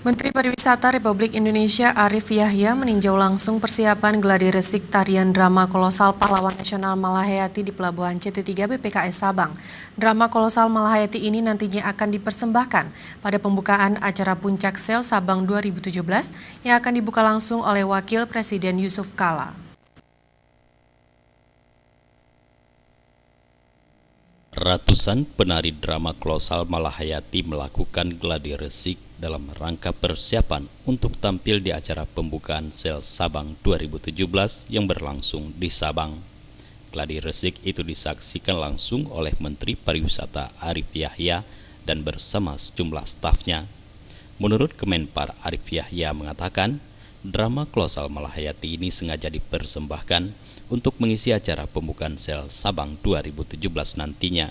Menteri Pariwisata Republik Indonesia Arief Yahya meninjau langsung persiapan gladi resik tarian drama kolosal pahlawan nasional Malahayati di Pelabuhan CT3 BPKS Sabang. Drama kolosal Malahayati ini nantinya akan dipersembahkan pada pembukaan acara Puncak Sel Sabang 2017 yang akan dibuka langsung oleh Wakil Presiden Yusuf Kala. Ratusan penari drama kolosal Malahayati melakukan gladi resik dalam rangka persiapan untuk tampil di acara pembukaan Sel Sabang 2017 yang berlangsung di Sabang. Gladi resik itu disaksikan langsung oleh Menteri Pariwisata Arief Yahya dan bersama sejumlah stafnya. Menurut Kemenpar, Arief Yahya mengatakan, drama kolosal Malahayati ini sengaja dipersembahkan untuk mengisi acara pembukaan Sel Sabang 2017 nantinya.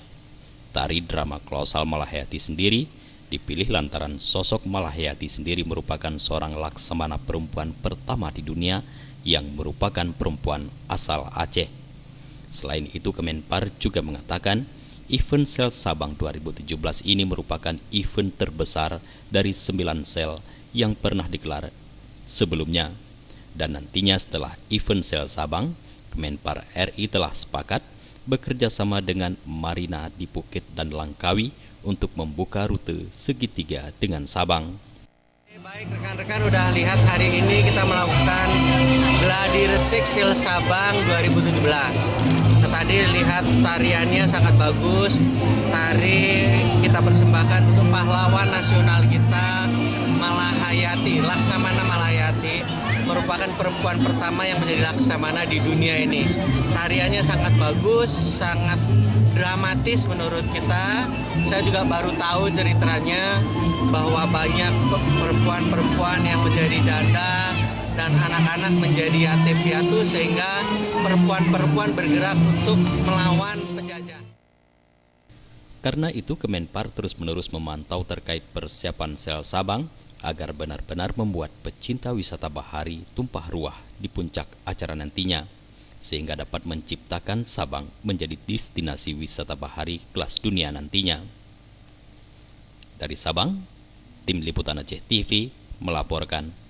Tari drama kolosal Malahayati sendiri dipilih lantaran sosok Malahayati sendiri merupakan seorang laksamana perempuan pertama di dunia yang merupakan perempuan asal Aceh. Selain itu, Kemenpar juga mengatakan event Sel Sabang 2017 ini merupakan event terbesar dari 9 sel yang pernah digelar sebelumnya. Dan nantinya setelah event Sel Sabang, Kemenpar RI telah sepakat bekerja sama dengan Marina di Phuket dan Langkawi untuk membuka rute segitiga dengan Sabang. Baik, rekan-rekan udah lihat hari ini kita melakukan gladi resik Sel Sabang 2017. Tadi lihat tariannya sangat bagus. Tari kita persembahkan untuk pahlawan nasional kita, Malahayati, Laksamana Malahayati, merupakan perempuan pertama yang menjadi laksamana di dunia ini. Tariannya sangat bagus, sangat dramatis menurut kita. Saya juga baru tahu ceritanya bahwa banyak perempuan-perempuan yang menjadi janda dan anak-anak menjadi yatim piatu sehingga perempuan-perempuan bergerak untuk melawan penjajah. Karena itu, Kemenpar terus-menerus memantau terkait persiapan Sel Sabang agar benar-benar membuat pecinta wisata bahari tumpah ruah di puncak acara nantinya, sehingga dapat menciptakan Sabang menjadi destinasi wisata bahari kelas dunia nantinya. Dari Sabang, Tim Liputan Aceh TV melaporkan.